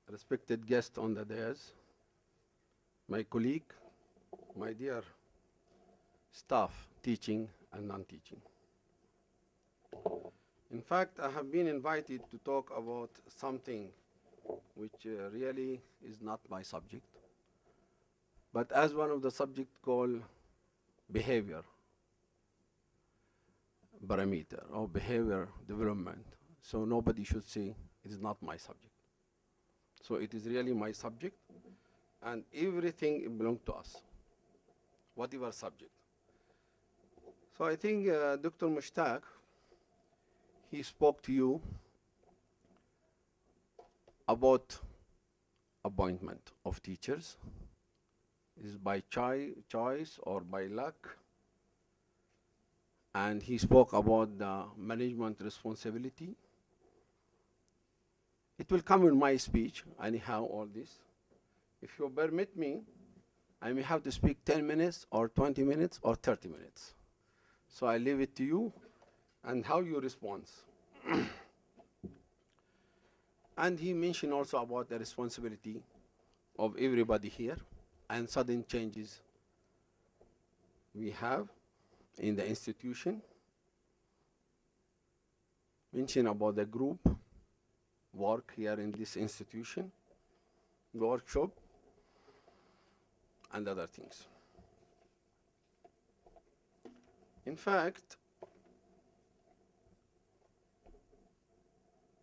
respected guest on the dais, my colleague, my dear staff, teaching and non-teaching. In fact, I have been invited to talk about something which really is not my subject, but as one of the subjects called behavior parameter or behavior development. So nobody should say it is not my subject. So it is really my subject, and everything belongs to us, whatever subject. So I think Dr. Mushtaq, he spoke to you about appointment of teachers. Is by choice or by luck. And he spoke about the management responsibility. It will come in my speech, anyhow, all this. If you permit me, I may have to speak 10 minutes or 20 minutes or 30 minutes. So I leave it to you and how you respond. And he mentioned also about the responsibility of everybody here and sudden changes we have in the institution. Mention about the group work here in this institution, the workshop, and other things. In fact,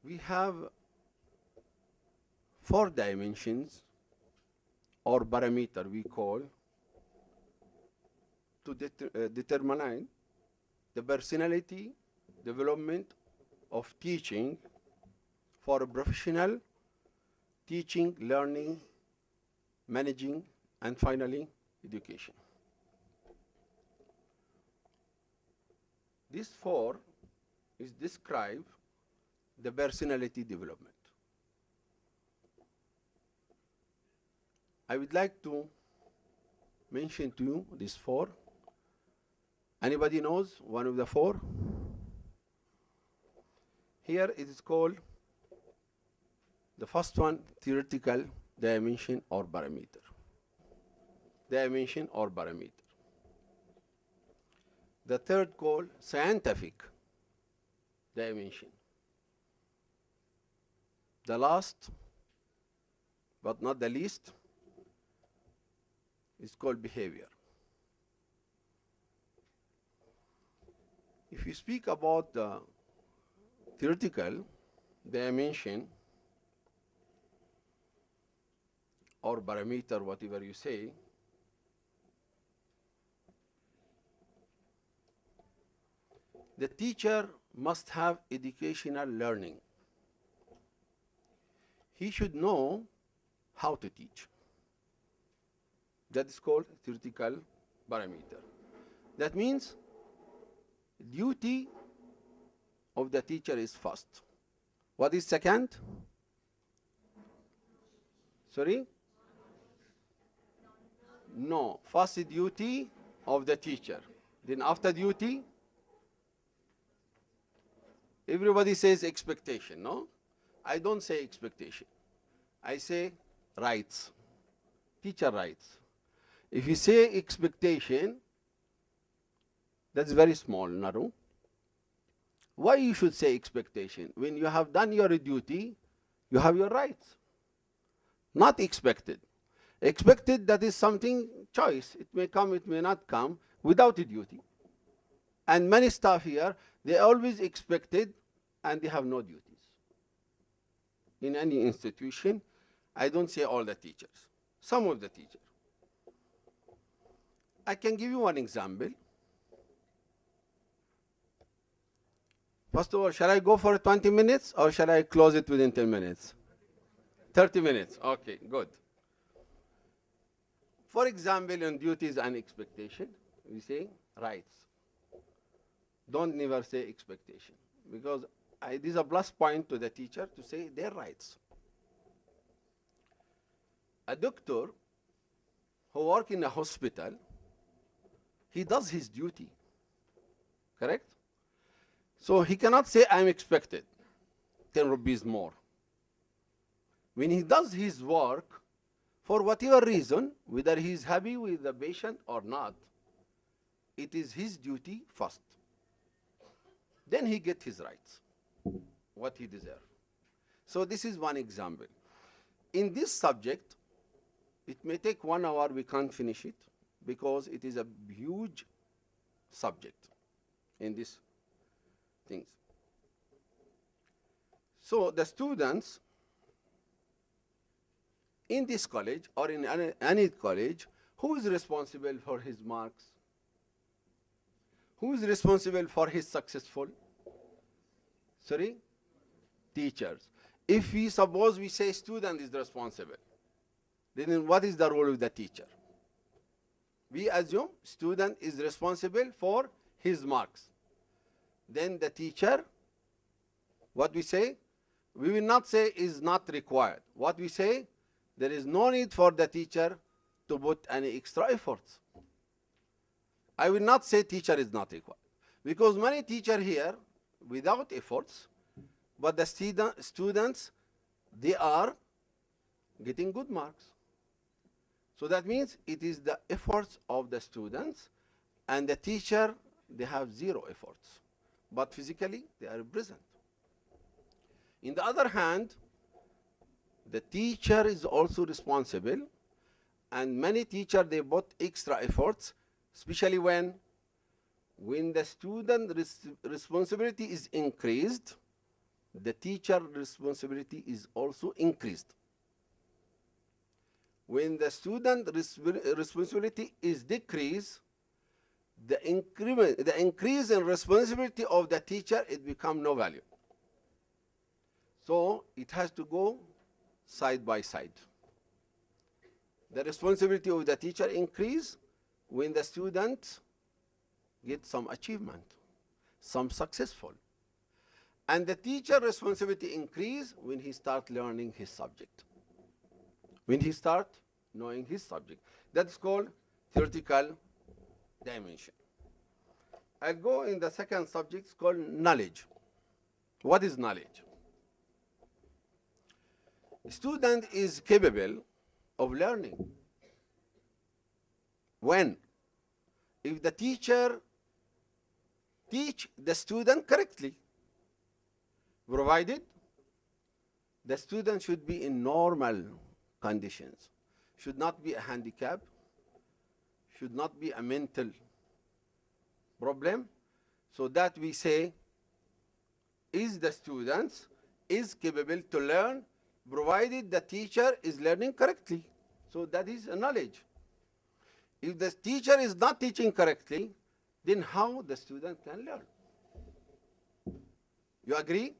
we have 4 dimensions or parameter we call to determine the personality development of teaching for a professional teaching, learning, managing, and finally education. These 4 is describe the personality development. I would like to mention to you these 4. Anybody knows one of the 4? Here it is called the first one, theoretical dimension or parameter. Dimension or parameter. The third called scientific dimension. The last, but not the least, is called behavior. If you speak about the theoretical dimension or parameter, whatever you say, the teacher must have educational learning. He should know how to teach. That is called theoretical parameter. That means duty of the teacher is first. What is second? Sorry? No. First duty of the teacher. Then after duty, everybody says expectation, no? I don't say expectation. I say rights. Teacher rights. If you say expectation, that's very small, narrow. Why you should say expectation? When you have done your duty, you have your rights. Not expected. Expected, that is something choice. It may come, it may not come, without a duty. And many staff here, they always expected and they have no duties. In any institution, I don't say all the teachers, some of the teachers. I can give you one example. First of all, shall I go for 20 minutes or shall I close it within 10 minutes? 30 minutes, okay, good. For example, on duties and expectation, we say rights. Don't never say expectation, because it is a plus point to the teacher to say their rights. A doctor who works in a hospital, he does his duty, correct? So he cannot say, I'm expected 10 rupees more. When he does his work, for whatever reason, whether he is happy with the patient or not, it is his duty first. Then he gets his rights, what he deserves. So this is one example. In this subject, it may take 1 hour, we can't finish it, because it is a huge subject in these things. So the students in this college or in any college, who is responsible for his marks? Who is responsible for his successful? Sorry? Teachers. If we suppose we say student is responsible, then what is the role of the teacher? We assume student is responsible for his marks. Then the teacher, what we say? We will not say is not required. What we say? There is no need for the teacher to put any extra efforts. I will not say teacher is not required, because many teachers here without efforts, but the students, they are getting good marks. So that means it is the efforts of the students, and the teacher, they have zero efforts, but physically they are present. In the other hand, the teacher is also responsible, and many teachers, they put extra efforts, especially when the student responsibility is increased, the teacher responsibility is also increased. When the student responsibility is decreased, the increase in responsibility of the teacher, it becomes no value. So it has to go side by side. The responsibility of the teacher increase when the student gets some achievement, some successful. And the teacher responsibility increase when he start learning his subject. When he start knowing his subject. That's called theoretical dimension. I'll go in the second subject, it's called knowledge. What is knowledge? Student is capable of learning when? If the teacher teach the student correctly, provided the student should be in normal conditions, should not be a handicap, should not be a mental problem, so that we say is the student is capable to learn, provided the teacher is learning correctly. So that is a knowledge. If the teacher is not teaching correctly, then how the student can learn? You agree?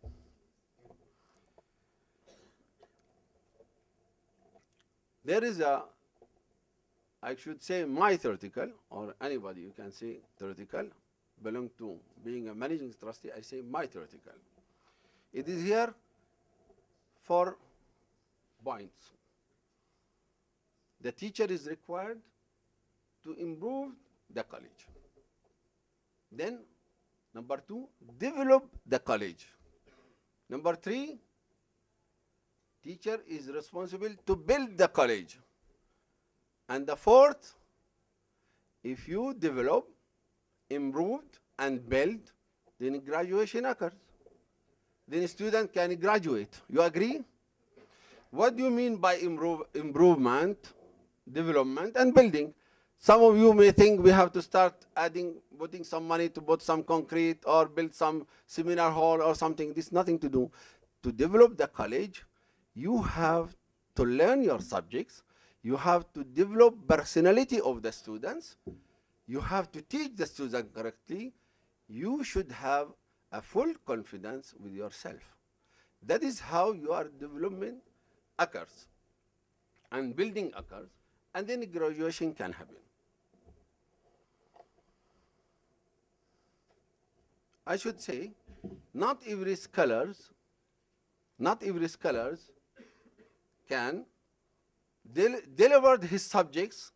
There is a, I should say my theoretical, or anybody you can say theoretical, belong to being a managing trustee, I say my theoretical. It is here for points. The teacher is required to improve the college. Then, number 2, develop the college. Number 3, teacher is responsible to build the college. And the 4th, if you develop, improved, and build, then graduation occurs. Then a student can graduate. You agree? What do you mean by improvement, development, and building? Some of you may think we have to start putting some money to put some concrete or build some seminar hall or something. This is nothing to do. To develop the college, you have to learn your subjects. You have to develop personality of the students. You have to teach the students correctly. You should have a full confidence with yourself. That is how your development occurs and building occurs, and then graduation can happen. I should say, not every scholars can deliver his subjects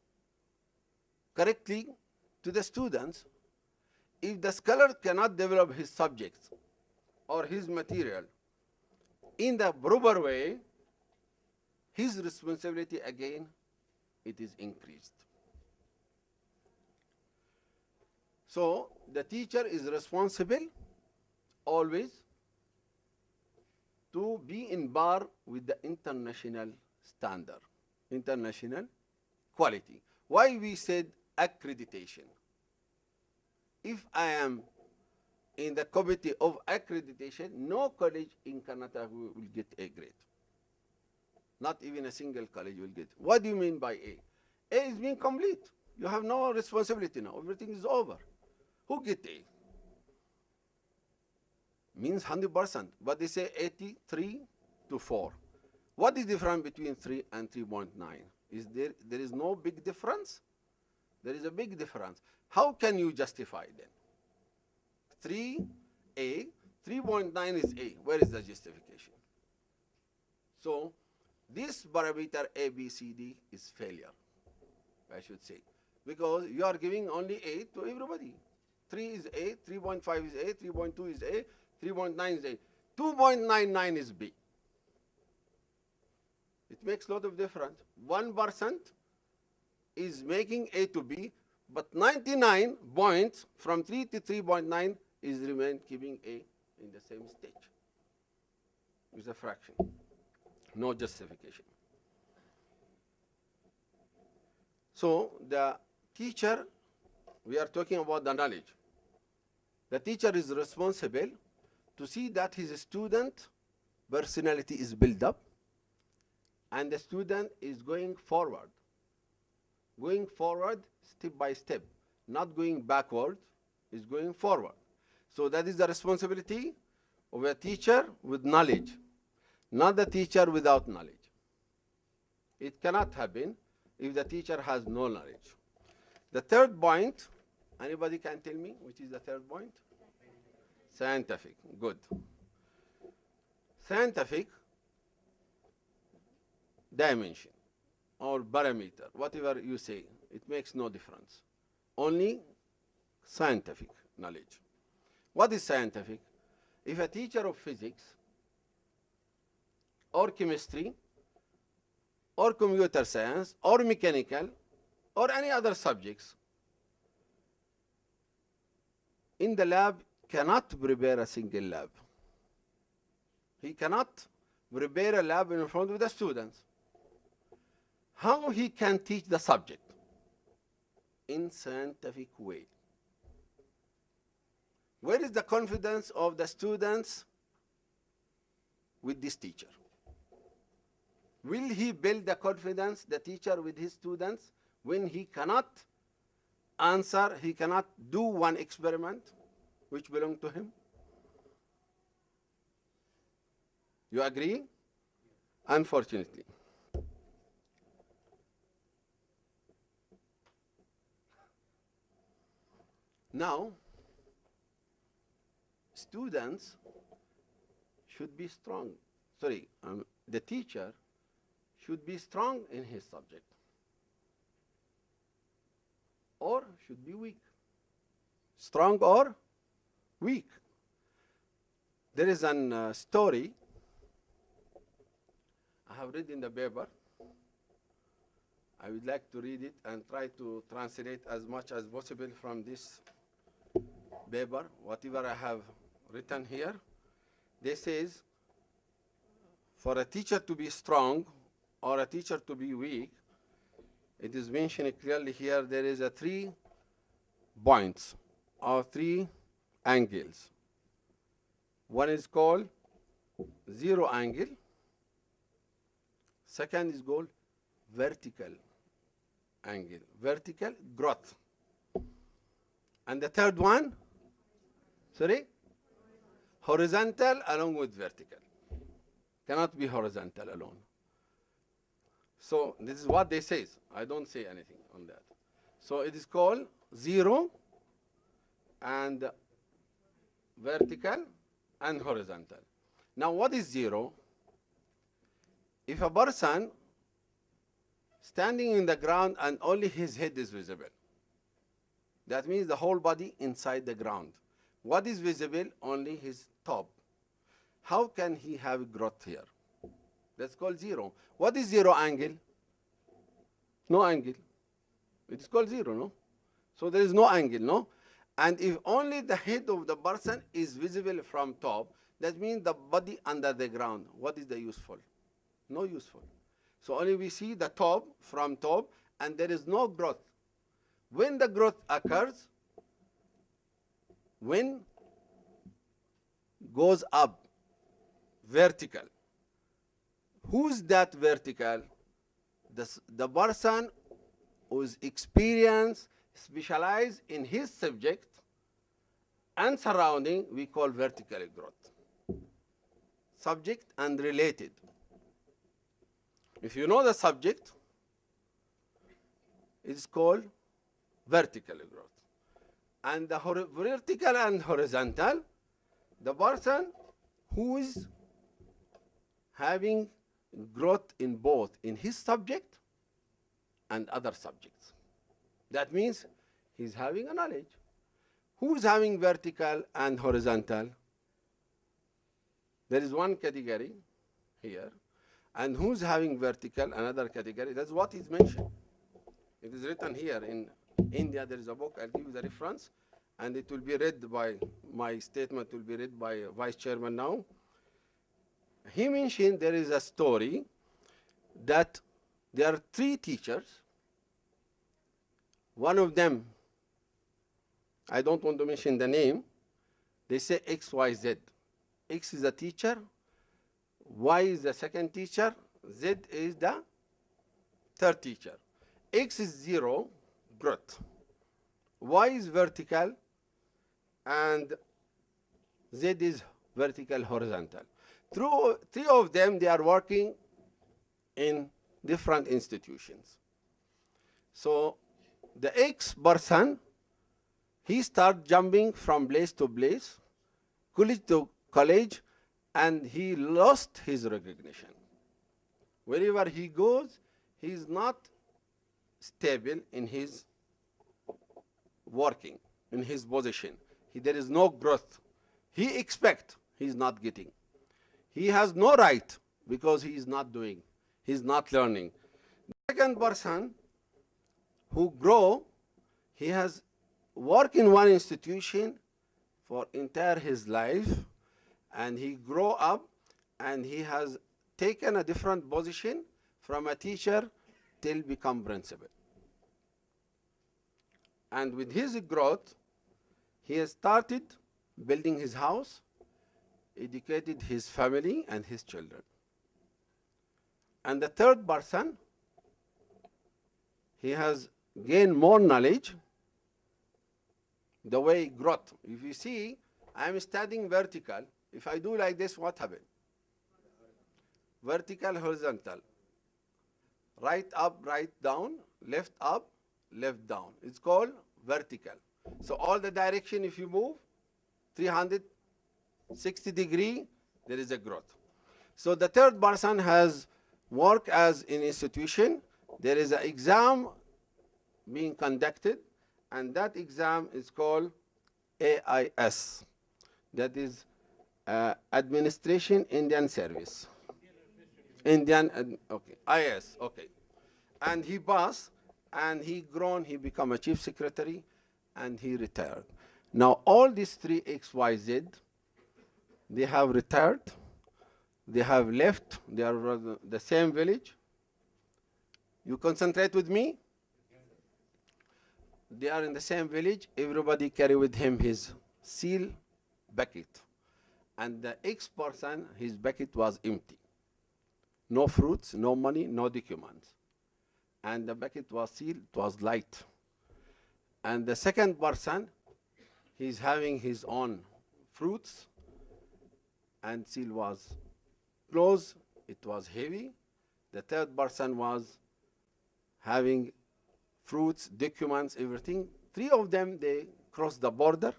correctly to the students. If the scholar cannot develop his subjects or his material in the proper way, his responsibility again, it is increased. So the teacher is responsible always to be in bar with the international standard, international quality. Why we said accreditation? If I am in the committee of accreditation, no college in Karnataka will get A grade. Not even a single college will get. What do you mean by A? A is being complete. You have no responsibility now. Everything is over. Who get A? Means 100%, but they say 83 to 4. What is the difference between 3 and 3.9? There is no big difference? There is a big difference. How can you justify then? 3A, 3.9 is A. Where is the justification? So this parameter A, B, C, D is failure, I should say, because you are giving only A to everybody. 3 is A, 3.5 is A, 3.2 is A, 3.9 is A. 2.99 is B. It makes a lot of difference. 1% is making A to B, but 99 points from 3 to 3.9 is remain keeping A in the same stage. It's a fraction. No justification. So the teacher, we are talking about the knowledge. The teacher is responsible to see that his student personality is built up and the student is going forward step by step, not going backward, is going forward. So that is the responsibility of a teacher with knowledge, not the teacher without knowledge. It cannot happen if the teacher has no knowledge. The third point, anybody can tell me which is the third point? Scientific. Good. Scientific dimension or parameter, whatever you say, it makes no difference. Only scientific knowledge. What is scientific? If a teacher of physics or chemistry or computer science or mechanical or any other subjects in the lab cannot prepare a single lab. He cannot prepare a lab in front of the students. How he can teach the subject? In scientific way. Where is the confidence of the students with this teacher? Will he build the confidence, the teacher, with his students when he cannot answer, he cannot do one experiment which belongs to him? You agree? Unfortunately. Now, students should be strong. The teacher should be strong in his subject or should be weak. Strong or weak. There is a story I have read in the paper. I would like to read it and try to translate as much as possible from this paper, whatever I have written here. They says, for a teacher to be strong or a teacher to be weak, it is mentioned clearly here, there is a 3 points or 3 angles. One is called zero angle. Second is called vertical angle, vertical growth. And the third one, horizontal along with vertical. Cannot be horizontal alone. So this is what they say. I don't say anything on that. So it is called zero and vertical and horizontal. Now what is zero? If a person standing in the ground and only his head is visible, that means the whole body inside the ground. What is visible? Only his top. How can he have growth here? That's called zero. What is zero angle? No angle. It is called zero, no? So there is no angle, no? And if only the head of the person is visible from top, that means the body under the ground. What is the useful? No useful. So only we see the top from top, and there is no growth. When the growth occurs, when goes up, vertical. Who's that vertical? The person who's experienced, specialized in his subject and surrounding, we call vertical growth. Subject and related. If you know the subject, it's called vertical growth. And the vertical and horizontal, the person who is having growth in both in his subject and other subjects. That means he's having a knowledge. Who is having vertical and horizontal? There is one category here. And who's having vertical, another category? That's what is mentioned. It is written here. In India, there is a book. I'll give you the reference. And it will be read by, my statement will be read by Vice Chairman now. He mentioned there is a story that there are 3 teachers. One of them, I don't want to mention the name, they say X, Y, Z. X is a teacher, Y is the second teacher, Z is the third teacher. X is 0, growth. Y is vertical, and Z is vertical, horizontal. Through 3 of them, they are working in different institutions. So the X person, he starts jumping from place to place, college to college, and he lost his recognition. Wherever he goes, he is not stable in his working, in his position. There is no growth. He expects, he is not getting. He has no right because he is not doing, he is not learning. The second person who grow, he has worked in one institution for entire his life, and he grow up and he has taken a different position from a teacher till become principal. And with his growth, he has started building his house, educated his family and his children. And the third person, he has gained more knowledge, the way growth. If you see, I am studying vertical. If I do like this, what happens? Vertical, horizontal. Right up, right down, left up, left down. It's called vertical. So all the direction, if you move 360 degree, there is a growth. So the third person has worked as an institution. There is an exam being conducted, and that exam is called AIS. That is Administration Indian Service. Okay, IS, okay. And he passed, and he grown, he become a chief secretary, and he retired. Now all these 3 X, Y, Z, they have retired, they have left, they are the same village. You concentrate with me? They are in the same village. Everybody carry with him his seal bucket. And the X person, his bucket was empty. No fruits, no money, no documents. And the bucket was sealed, it was light. And the second person, he's having his own fruits, and seal was closed, it was heavy. The third person was having fruits, documents, everything. 3 of them, they crossed the border,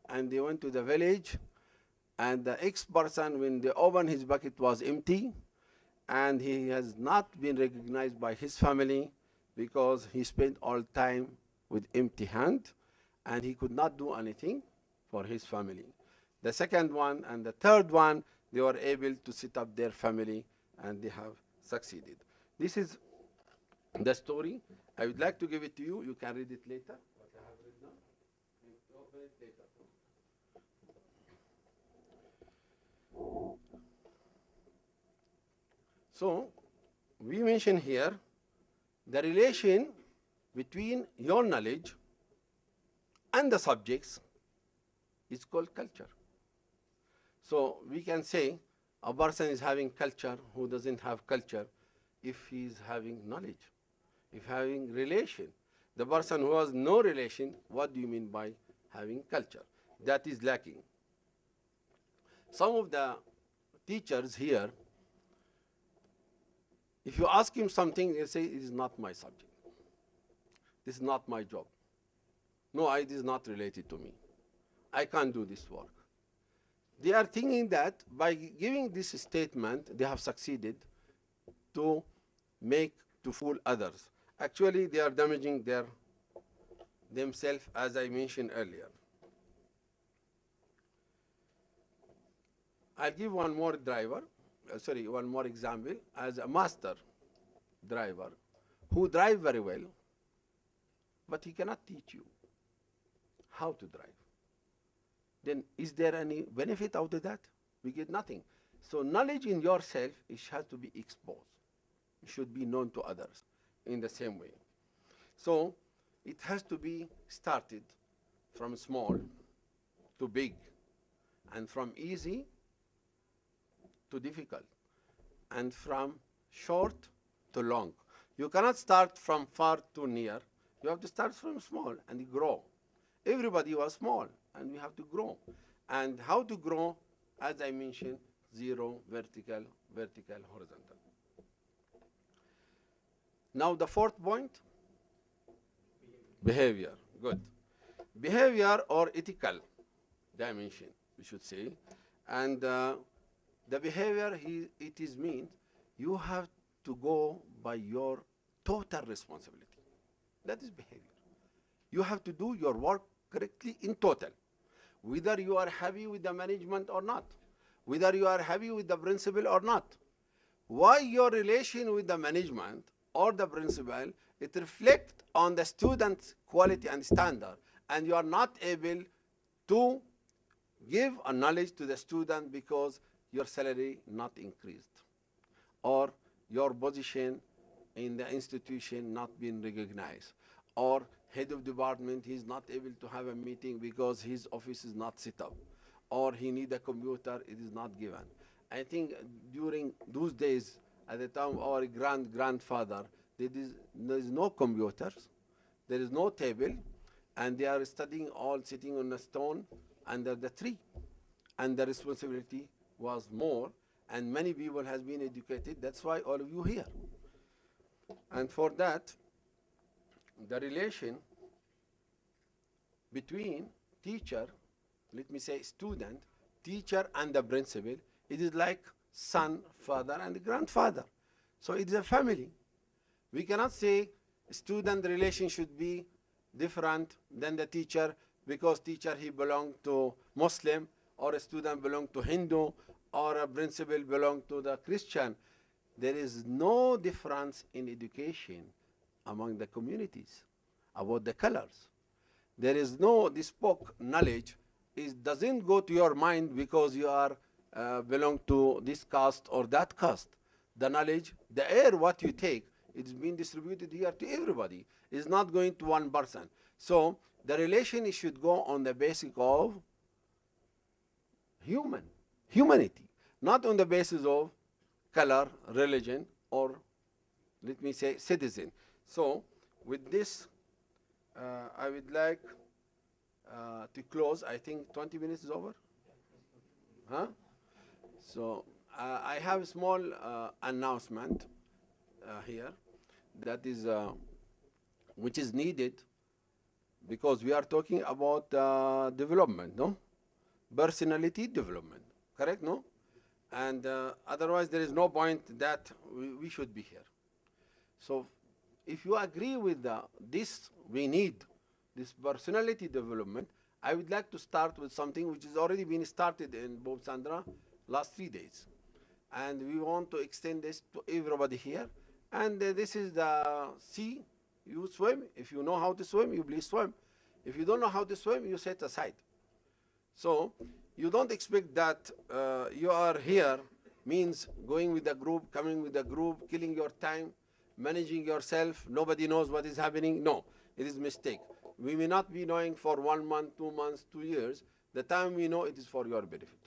and they went to the village. And the X person, when they opened his bucket, was empty, and he has not been recognized by his family because he spent all time with empty hand, and he could not do anything for his family. The second one and the third one, they were able to set up their family and they have succeeded. This is the story. I would like to give it to you. You can read it later. What I have written down. You open it later. So, we mention here the relation between your knowledge and the subjects is called culture. So, we can say a person is having culture who doesn't have culture if he is having knowledge, if having relation. The person who has no relation, what do you mean by having culture? That is lacking. Some of the teachers here, if you ask him something, they say, it is not my subject. This is not my job. No, it is not related to me. I can't do this work. They are thinking that by giving this statement, they have succeeded to fool others. Actually, they are damaging themselves, as I mentioned earlier. I'll give one more example. As a master driver who drives very well, but he cannot teach you how to drive. Then is there any benefit out of that? We get nothing. So knowledge in yourself, it has to be exposed. It should be known to others in the same way. So it has to be started from small to big, and from easy to difficult, and from short to long. You cannot start from far to near. You have to start from small and grow. Everybody was small, and we have to grow. And how to grow? As I mentioned, zero, vertical, horizontal. Now the fourth point, behavior. Good. Behavior or ethical dimension, we should say. And the behavior, it is means you have to go by your total responsibility. That is behavior. You have to do your work correctly in total, whether you are happy with the management or not, whether you are happy with the principal or not. Why your relation with the management or the principal, it reflects on the student's quality and standard, and you are not able to give a knowledge to the student because your salary not increased, or your position in the institution not being recognized, or head of department, he is not able to have a meeting because his office is not set up, or he need a computer, it is not given. I think during those days, at the time of our grandfather, there is no computers, there is no table, and they are studying all sitting on a stone under the tree. And the responsibility was more, and many people has been educated. That's why all of you here. And for that, the relation between teacher, let me say student, teacher and the principal, it is like son, father and grandfather. So it is a family. We cannot say student relation should be different than the teacher because teacher he belong to Muslim, or a student belong to Hindu, or a principal belong to the Christian. There is no difference in education among the communities about the colors. There is no, this book knowledge doesn't go to your mind because you are belong to this caste or that caste. The knowledge, the air what you take, it's being distributed here to everybody. It's not going to one person. So the relation should go on the basis of humanity, not on the basis of color, religion, or let me say citizen. So with this, I would like to close. I think 20 minutes is over. Huh? So I have a small announcement here that is which is needed because we are talking about development, no? Personality development, correct, no? And otherwise there is no point that we should be here. So if you agree with this, we need this personality development, I would like to start with something which has already been started in Bob Sandra last 3 days. And we want to extend this to everybody here. And this is the sea. You swim. If you know how to swim, you please swim. If you don't know how to swim, you set aside. So you don't expect that you are here means going with the group, coming with the group, killing your time, managing yourself. Nobody knows what is happening. No, it is a mistake. We may not be knowing for 1 month, 2 months, 2 years. The time we know, it is for your benefit.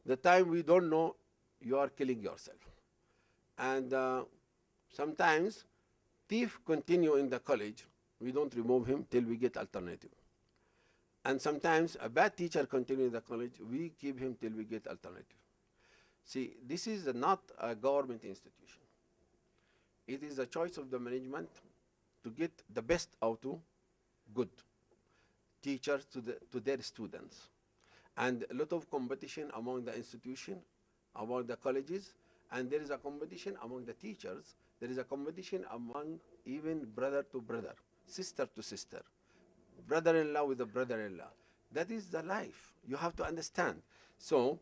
The time we don't know, you are killing yourself. And sometimes thief continue in the college. We don't remove him till we get alternative. And sometimes a bad teacher continue in the college. We keep him till we get alternative. See, this is not a government institution. It is a choice of the management to get the best out of good teachers to their students. And a lot of competition among the institution, among the colleges, and there is a competition among the teachers. There is a competition among even brother to brother, sister to sister, brother-in-law with a brother-in-law. That is the life. You have to understand. So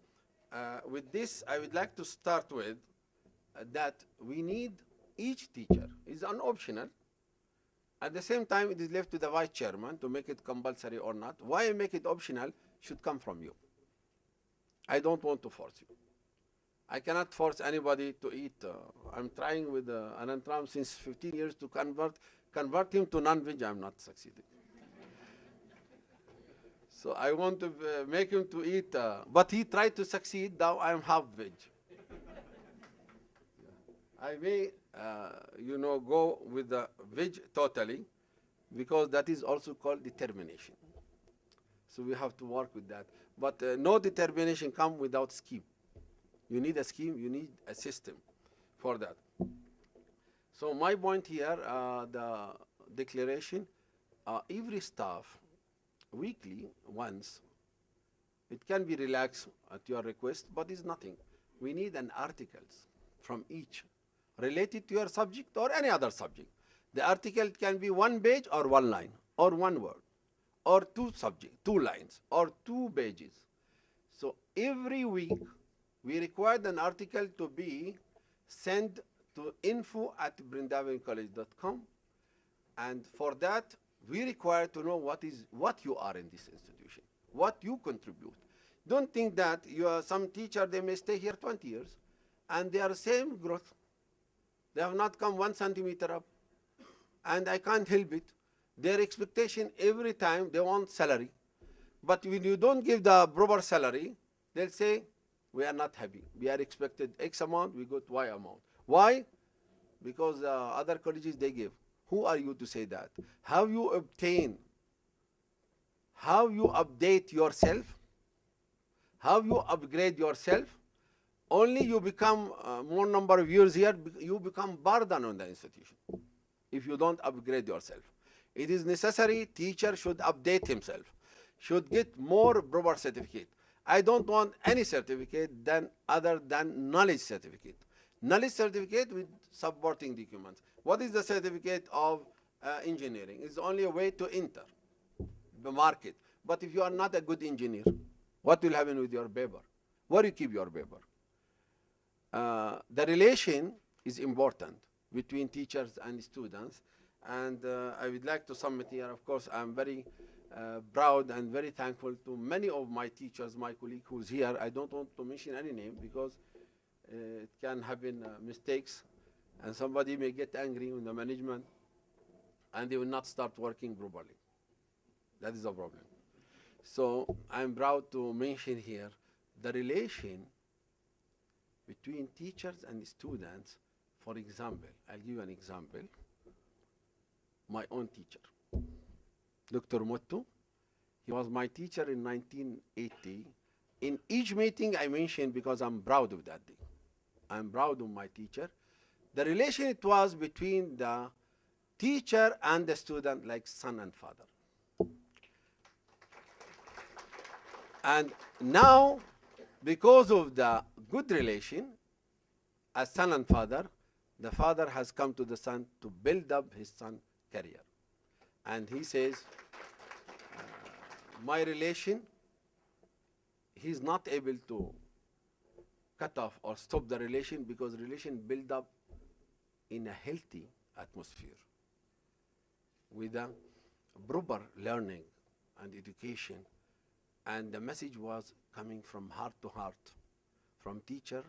with this, I would like to start with that we need each teacher. It's an optional. At the same time, it is left to the vice chairman to make it compulsory or not. Why I make it optional should come from you. I don't want to force you. I cannot force anybody to eat. I'm trying with Anantram since 15 years to convert him to non-veg. I'm not succeeding. So I want to make him to eat, but he tried to succeed. Now I'm half veg. I may, go with the veg totally, because that is also called determination. So we have to work with that. But no determination comes without scheme. You need a scheme, you need a system for that. So my point here, the declaration, every staff, weekly, once, it can be relaxed at your request, but it's nothing. We need an articles from each related to your subject or any other subject. The article can be 1 page or 1 line or 1 word or 2 subjects, 2 lines or 2 pages. So every week we required an article to be sent to info@brindavancollege.com, and for that we require to know what you are in this institution, what you contribute. Don't think that you are some teacher, they may stay here 20 years and they are same growth. They have not come 1 centimeter up, and I can't help it. Their expectation every time they want salary, but when you don't give the proper salary, they'll say, we are not happy. We are expected X amount, we got Y amount. Why? Because other colleges they give. Who are you to say that? How you obtain, how you update yourself, how you upgrade yourself. Only you become more number of years here, you become burden on the institution if you don't upgrade yourself. It is necessary teacher should update himself, should get more proper certificate. I don't want any certificate other than knowledge certificate. Knowledge certificate with supporting documents. What is the certificate of engineering? It's only a way to enter the market. But if you are not a good engineer, what will happen with your paper? Where you keep your paper? The relation is important between teachers and students, and I would like to submit here, of course, I'm very proud and very thankful to many of my teachers, my colleague who's here. I don't want to mention any name because it can happen mistakes, and somebody may get angry with the management and they will not start working properly. That is the problem. So I'm proud to mention here the relation between teachers and students. For example, I'll give you an example. My own teacher, Dr. Motto, he was my teacher in 1980. In each meeting I mentioned because I'm proud of that day. I'm proud of my teacher. The relation it was between the teacher and the student like son and father. And now, because of the good relation as son and father, the father has come to the son to build up his son's career. And he says, my relation, he's not able to cut off or stop the relation, because relation build up in a healthy atmosphere with a proper learning and education. And the message was coming from heart to heart, from teacher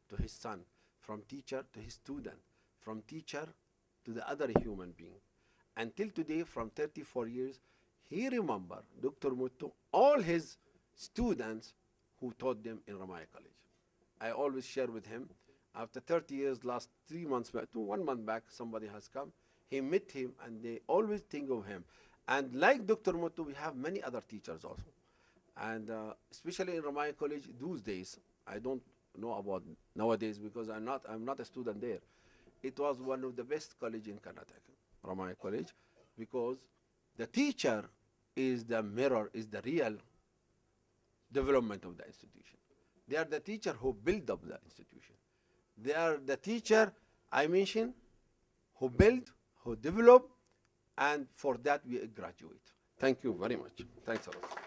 to his son, from teacher to his student, from teacher to the other human being. Until today, from 34 years, he remember Dr. Muttu, all his students who taught them in Ramaya College. I always share with him, after 30 years, last 3 months back, 1 month back, somebody has come, he met him, and they always think of him. And like Dr. Muttu, we have many other teachers also. And especially in Ramaya College, those days, I don't know about nowadays because I'm not a student there. It was one of the best college in Karnataka, Ramaya College, because the teacher is the mirror, is the real development of the institution. They are the teacher who build up the institution. They are the teacher, I mentioned, who build, who develop, and for that we graduate. Thank you very much. Thanks a lot.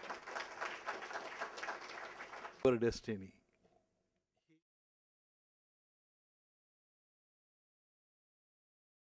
Your destiny.